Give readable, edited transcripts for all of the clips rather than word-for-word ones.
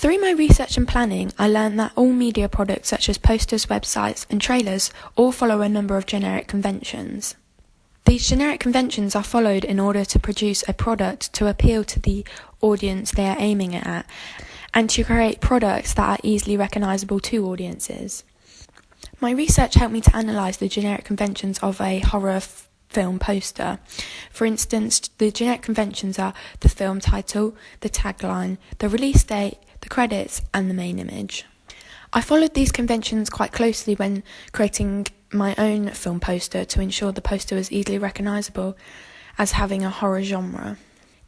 Through my research and planning, I learned that all media products such as posters, websites and trailers all follow a number of generic conventions. These generic conventions are followed in order to produce a product to appeal to the audience they are aiming at and to create products that are easily recognisable to audiences. My research helped me to analyse the generic conventions of a horror film poster. For instance, the generic conventions are the film title, the tagline, the release date, the credits and the main image. I followed these conventions quite closely when creating my own film poster to ensure the poster was easily recognisable as having a horror genre.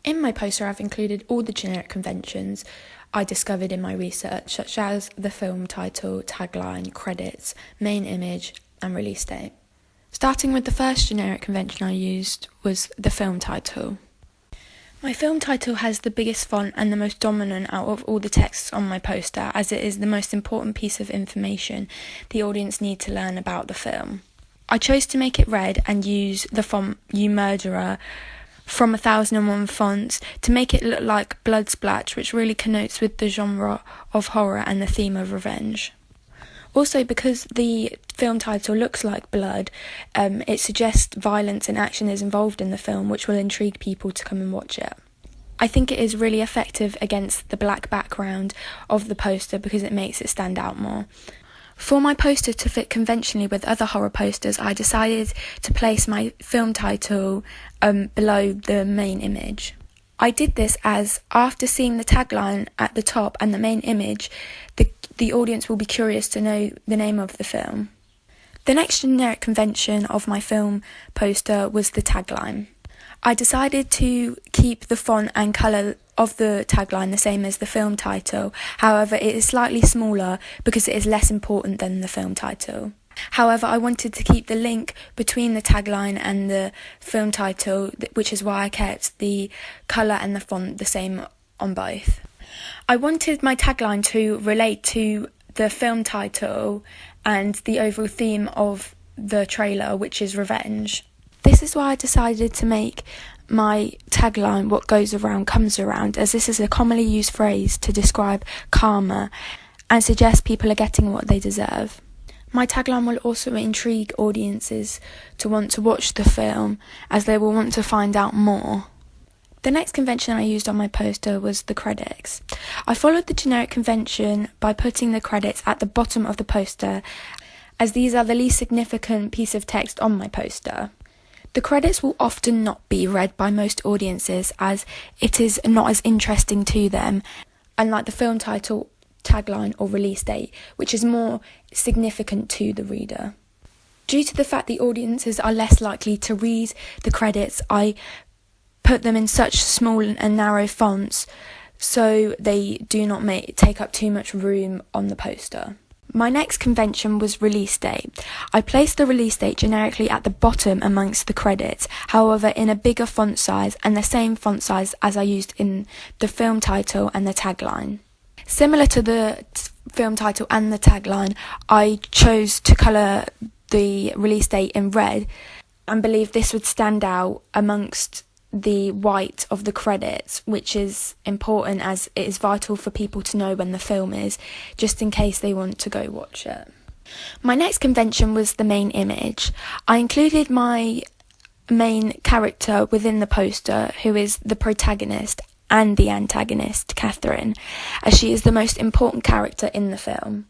In my poster I've included all the generic conventions I discovered in my research, such as the film title, tagline, credits, main image and release date. Starting with the first generic convention I used was the film title. My film title has the biggest font and the most dominant out of all the texts on my poster, as it is the most important piece of information the audience need to learn about the film. I chose to make it red and use the font You Murderer from 1001 Fonts to make it look like blood splash, which really connotes with the genre of horror and the theme of revenge. Also, because the film title looks like blood, it suggests violence and action is involved in the film, which will intrigue people to come and watch it. I think it is really effective against the black background of the poster because it makes it stand out more. For my poster to fit conventionally with other horror posters, I decided to place my film title below the main image. I did this as, after seeing the tagline at the top and the main image, the audience will be curious to know the name of the film. The next generic convention of my film poster was the tagline. I decided to keep the font and colour of the tagline the same as the film title, however it is slightly smaller because it is less important than the film title. However, I wanted to keep the link between the tagline and the film title, which is why I kept the colour and the font the same on both. I wanted my tagline to relate to the film title and the overall theme of the trailer, which is revenge. This is why I decided to make my tagline "What goes around comes around," as this is a commonly used phrase to describe karma and suggest people are getting what they deserve. My tagline will also intrigue audiences to want to watch the film, as they will want to find out more. The next convention I used on my poster was the credits. I followed the generic convention by putting the credits at the bottom of the poster, as these are the least significant piece of text on my poster. The credits will often not be read by most audiences, as it is not as interesting to them, unlike the film title, tagline or release date, which is more significant to the reader. Due to the fact the audiences are less likely to read the credits, I put them in such small and narrow fonts so they do not take up too much room on the poster. My next convention was release date. I placed the release date generically at the bottom amongst the credits, however in a bigger font size and the same font size as I used in the film title and the tagline. Similar to the film title and the tagline, I chose to colour the release date in red and believed this would stand out amongst the white of the credits, which is important as it is vital for people to know when the film is, just in case they want to go watch it. My next convention was the main image. I included my main character within the poster, who is the protagonist and the antagonist, Catherine, as she is the most important character in the film.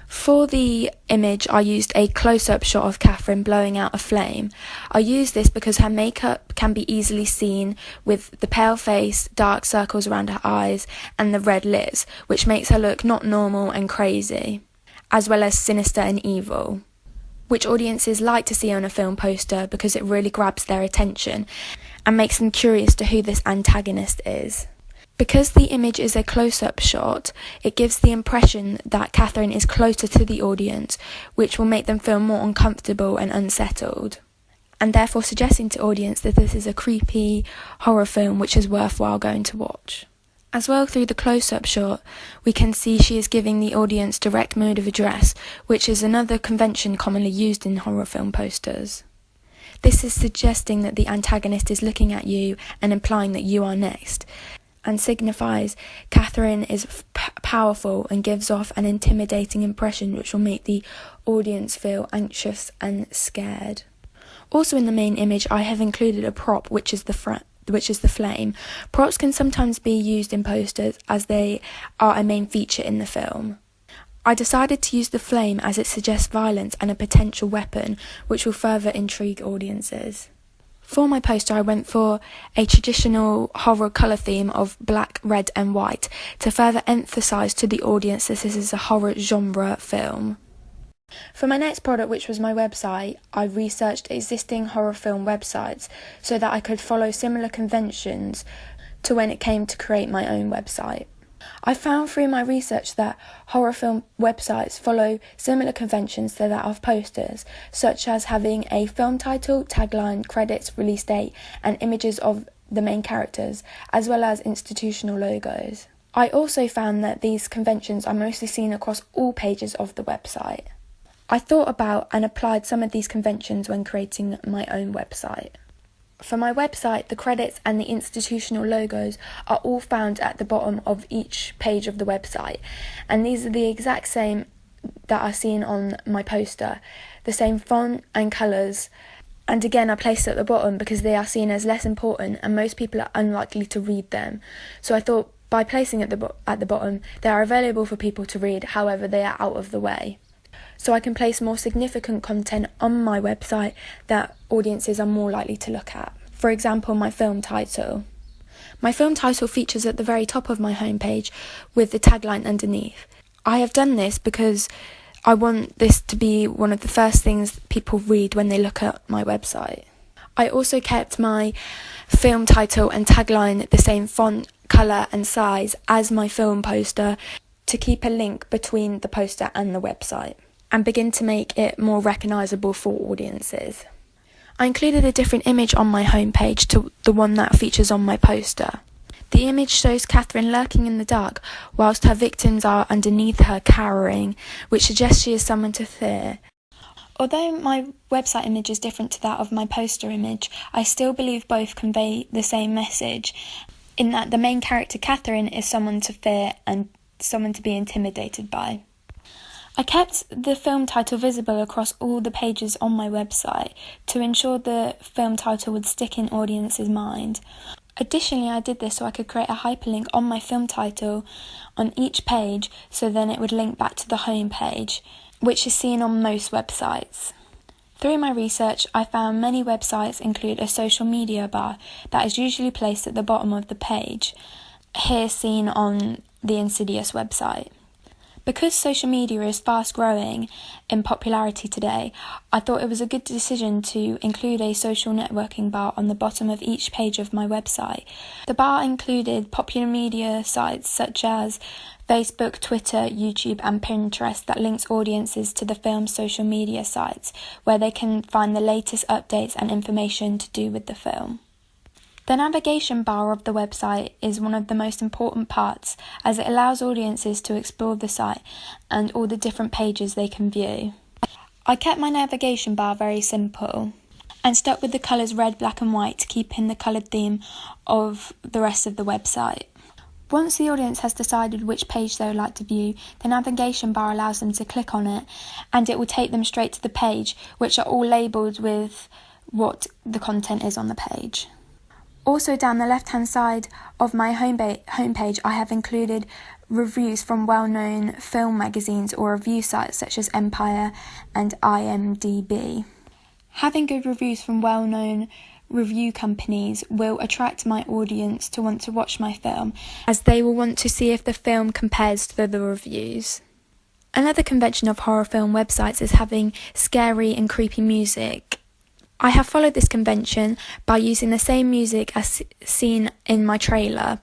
For the image, I used a close-up shot of Catherine blowing out a flame. I used this because her makeup can be easily seen with the pale face, dark circles around her eyes, and the red lips, which makes her look not normal and crazy, as well as sinister and evil, which audiences like to see on a film poster because it really grabs their attention and makes them curious to who this antagonist is. Because the image is a close-up shot, it gives the impression that Catherine is closer to the audience, which will make them feel more uncomfortable and unsettled, and therefore suggesting to audience that this is a creepy horror film which is worthwhile going to watch. As well, through the close-up shot, we can see she is giving the audience direct mode of address, which is another convention commonly used in horror film posters. This is suggesting that the antagonist is looking at you and implying that you are next, and signifies Catherine is powerful and gives off an intimidating impression which will make the audience feel anxious and scared. Also in the main image, I have included a prop, which is the flame. Props can sometimes be used in posters as they are a main feature in the film. I decided to use the flame as it suggests violence and a potential weapon, which will further intrigue audiences. For my poster, I went for a traditional horror colour theme of black, red and white to further emphasise to the audience that this is a horror genre film. For my next product, which was my website, I researched existing horror film websites so that I could follow similar conventions to when it came to create my own website. I found through my research that horror film websites follow similar conventions to that of posters, such as having a film title, tagline, credits, release date, and images of the main characters, as well as institutional logos. I also found that these conventions are mostly seen across all pages of the website. I thought about and applied some of these conventions when creating my own website. For my website, the credits and the institutional logos are all found at the bottom of each page of the website, and these are the exact same that are seen on my poster, the same font and colours, and again I placed it at the bottom because they are seen as less important and most people are unlikely to read them. So I thought by placing it at the bottom, they are available for people to read, however they are out of the way. So I can place more significant content on my website that audiences are more likely to look at. For example, my film title. My film title features at the very top of my homepage with the tagline underneath. I have done this because I want this to be one of the first things people read when they look at my website. I also kept my film title and tagline the same font, colour and size as my film poster to keep a link between the poster and the website, and begin to make it more recognisable for audiences. I included a different image on my homepage to the one that features on my poster. The image shows Catherine lurking in the dark whilst her victims are underneath her cowering, which suggests she is someone to fear. Although my website image is different to that of my poster image, I still believe both convey the same message, in that the main character Catherine is someone to fear and someone to be intimidated by. I kept the film title visible across all the pages on my website to ensure the film title would stick in audiences' mind. Additionally, I did this so I could create a hyperlink on my film title on each page, so then it would link back to the home page, which is seen on most websites. Through my research, I found many websites include a social media bar that is usually placed at the bottom of the page, here seen on the Insidious website. Because social media is fast growing in popularity today, I thought it was a good decision to include a social networking bar on the bottom of each page of my website. The bar included popular media sites such as Facebook, Twitter, YouTube and Pinterest that links audiences to the film's social media sites, where they can find the latest updates and information to do with the film. The navigation bar of the website is one of the most important parts, as it allows audiences to explore the site and all the different pages they can view. I kept my navigation bar very simple and stuck with the colours red, black and white to keep in the coloured theme of the rest of the website. Once the audience has decided which page they would like to view, the navigation bar allows them to click on it and it will take them straight to the page, which are all labelled with what the content is on the page. Also down the left-hand side of my homepage, I have included reviews from well-known film magazines or review sites such as Empire and IMDb. Having good reviews from well-known review companies will attract my audience to want to watch my film, as they will want to see if the film compares to the reviews. Another convention of horror film websites is having scary and creepy music. I have followed this convention by using the same music as seen in my trailer.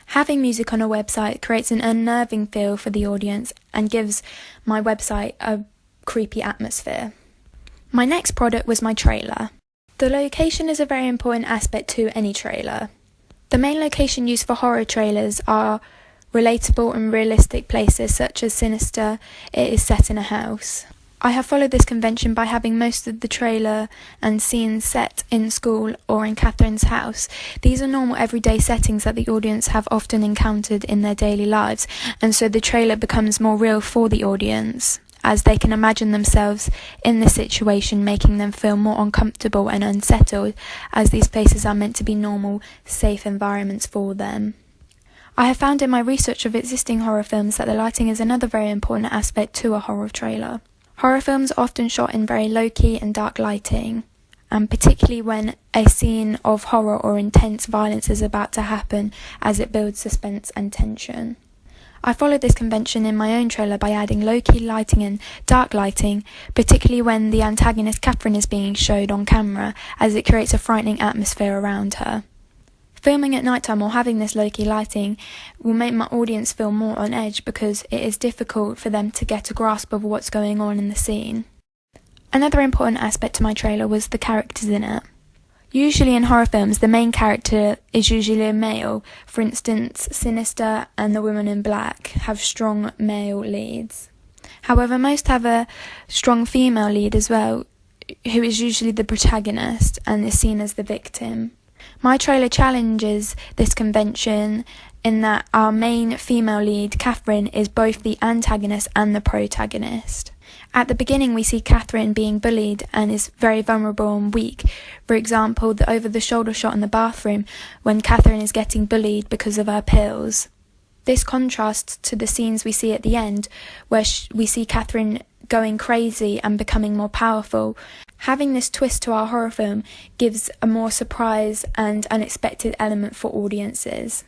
Having music on a website creates an unnerving feel for the audience and gives my website a creepy atmosphere. My next product was my trailer. The location is a very important aspect to any trailer. The main location used for horror trailers are relatable and realistic places such as Sinister, it is set in a house. I have followed this convention by having most of the trailer and scenes set in school or in Catherine's house. These are normal everyday settings that the audience have often encountered in their daily lives, and so the trailer becomes more real for the audience, as they can imagine themselves in the situation, making them feel more uncomfortable and unsettled, as these places are meant to be normal, safe environments for them. I have found in my research of existing horror films that the lighting is another very important aspect to a horror trailer. Horror films are often shot in very low-key and dark lighting, and particularly when a scene of horror or intense violence is about to happen, as it builds suspense and tension. I followed this convention in my own trailer by adding low-key lighting and dark lighting, particularly when the antagonist Catherine is being showed on camera, as it creates a frightening atmosphere around her. Filming at nighttime or having this low-key lighting will make my audience feel more on edge because it is difficult for them to get a grasp of what's going on in the scene. Another important aspect to my trailer was the characters in it. Usually in horror films, the main character is usually a male. For instance, Sinister and The Woman in Black have strong male leads. However, most have a strong female lead as well, who is usually the protagonist and is seen as the victim. My trailer challenges this convention in that our main female lead, Catherine, is both the antagonist and the protagonist. At the beginning, we see Catherine being bullied and is very vulnerable and weak. For example, the over-the-shoulder shot in the bathroom when Catherine is getting bullied because of her pills. This contrasts to the scenes we see at the end, where we see Catherine going crazy and becoming more powerful. Having this twist to our horror film gives a more surprise and unexpected element for audiences.